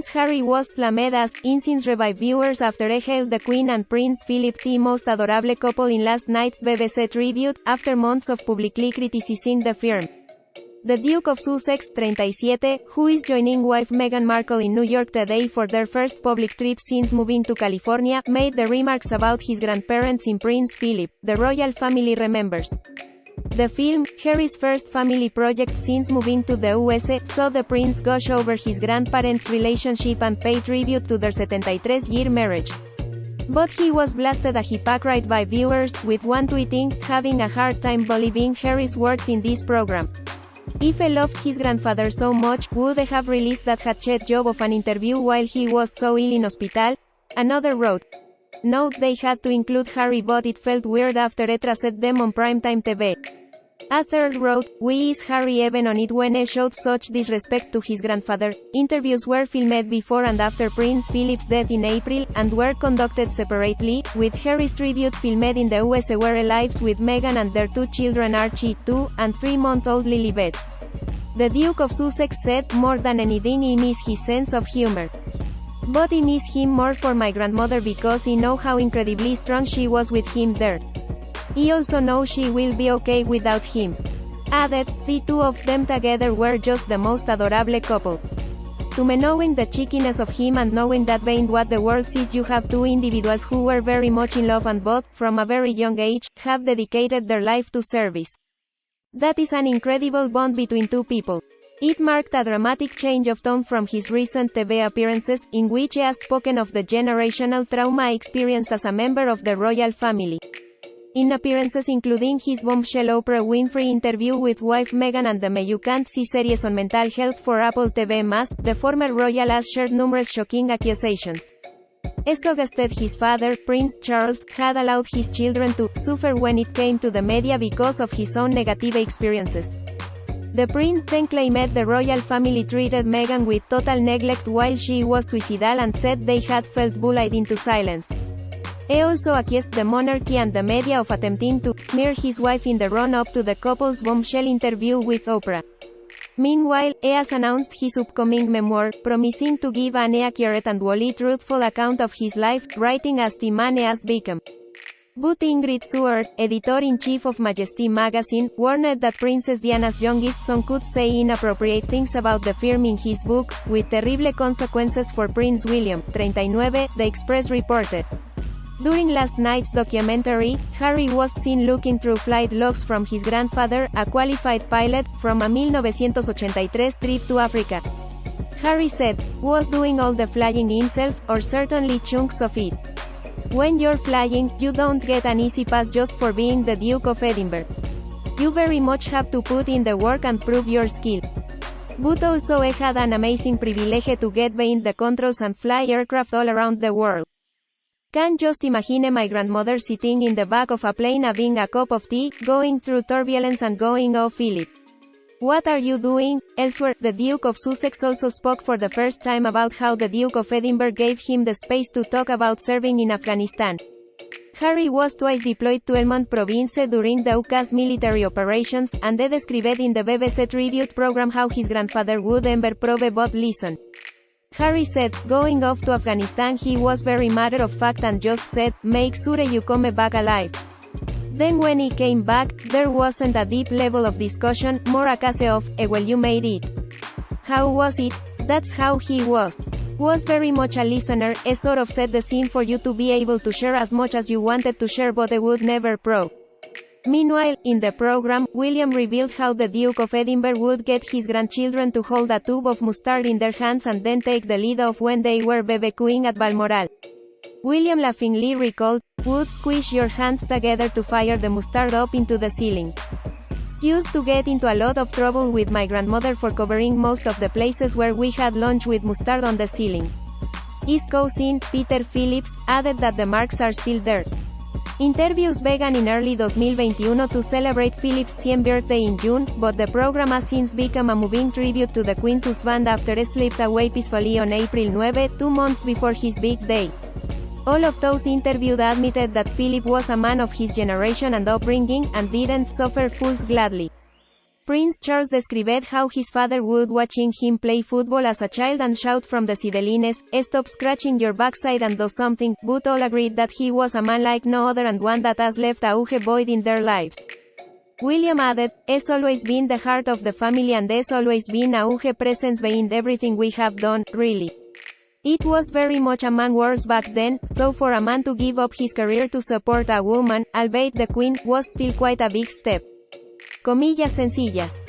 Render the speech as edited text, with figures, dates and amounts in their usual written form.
Prince Harry was slammed as "incense" by viewers after he hailed the Queen and Prince Philip the most adorable couple in last night's BBC tribute, after months of publicly criticizing the firm. The Duke of Sussex, 37, who is joining wife Meghan Markle in New York today for their first public trip since moving to California, made the remarks about his grandparents in Prince Philip, the royal family remembers. The film, Harry's first family project since moving to the USA, saw the prince gush over his grandparents' relationship and pay tribute to their 73-year marriage. But he was blasted a hypocrite by viewers, with one tweeting, having a hard time believing Harry's words in this program. If he loved his grandfather so much, would they have released that hatchet job of an interview while he was so ill in hospital? Another wrote. Note they had to include Harry but it felt weird after it traced them on primetime TV. A third wrote, "Why is Harry even on it when he showed such disrespect to his grandfather?" Interviews were filmed before and after Prince Philip's death in April, and were conducted separately, with Harry's tribute filmed in the USA where he lives with Meghan and their two children Archie, 2, and 3-month-old Lilibet. The Duke of Sussex said, "More than anything I miss his sense of humor. But I miss him more for my grandmother because I know how incredibly strong she was with him there. I also know she will be okay without him." Added, "The two of them together were just the most adorable couple. To me, knowing the cheekiness of him and knowing that being what the world sees you have two individuals who were very much in love and both, from a very young age, have dedicated their life to service. That is an incredible bond between two people." It marked a dramatic change of tone from his recent TV appearances, in which he has spoken of the generational trauma experienced as a member of the royal family. In appearances including his bombshell Oprah Winfrey interview with wife Meghan and the Me You Can't See series on mental health for Apple TV+, the former royal has shared numerous shocking accusations. He suggested his father, Prince Charles, had allowed his children to suffer when it came to the media because of his own negative experiences. The prince then claimed the royal family treated Meghan with total neglect while she was suicidal and said they had felt bullied into silence. He also accused the monarchy and the media of attempting to smear his wife in the run-up to the couple's bombshell interview with Oprah. Meanwhile, he has announced his upcoming memoir, promising to give an accurate and wholly truthful account of his life, writing as the man he has become. But Ingrid Seward, editor-in-chief of Majesty magazine, warned that Princess Diana's youngest son could say inappropriate things about the firm in his book, with terrible consequences for Prince William, 39, the Express reported. During last night's documentary, Harry was seen looking through flight logs from his grandfather, a qualified pilot, from a 1983 trip to Africa. Harry said, "Was doing all the flying himself, or certainly chunks of it. When you're flying, you don't get an easy pass just for being the Duke of Edinburgh. You very much have to put in the work and prove your skill. But also I had an amazing privilege to get behind the controls and fly aircraft all around the world. Can just imagine my grandmother sitting in the back of a plane having a cup of tea, going through turbulence and going, 'Oh Philip, what are you doing?'" Elsewhere, the Duke of Sussex also spoke for the first time about how the Duke of Edinburgh gave him the space to talk about serving in Afghanistan. Harry was twice deployed to Helmand Province during the UK's military operations, and he described in the BBC tribute program how his grandfather would ever prove but listen. Harry said, "Going off to Afghanistan he was very matter of fact and just said, 'Make sure you come back alive.' Then when he came back, there wasn't a deep level of discussion, more a case of, 'Well you made it. How was it?' That's how he was. Was very much a listener. He sort of set the scene for you to be able to share as much as you wanted to share but he would never probe." Meanwhile, in the program, William revealed how the Duke of Edinburgh would get his grandchildren to hold a tube of mustard in their hands and then take the lid off when they were barbecuing at Balmoral. William laughingly recalled, "Would squish your hands together to fire the mustard up into the ceiling. Used to get into a lot of trouble with my grandmother for covering most of the places where we had lunch with mustard on the ceiling." His cousin, Peter Phillips, added that the marks are still there. Interviews began in early 2021 to celebrate Philip's 100th birthday in June, but the program has since become a moving tribute to the Queen's husband after he slipped away peacefully on April 9, 2 months before his big day. All of those interviewed admitted that Philip was a man of his generation and upbringing, and didn't suffer fools gladly. Prince Charles described how his father would watching him play football as a child and shout from the sidelines, "Stop scratching your backside and do something," but all agreed that he was a man like no other and one that has left a huge void in their lives. William added, "Has always been the heart of the family and has always been a huge presence behind everything we have done, really. It was very much a man worse back then, so for a man to give up his career to support a woman, albeit the Queen, was still quite a big step." Comillas sencillas.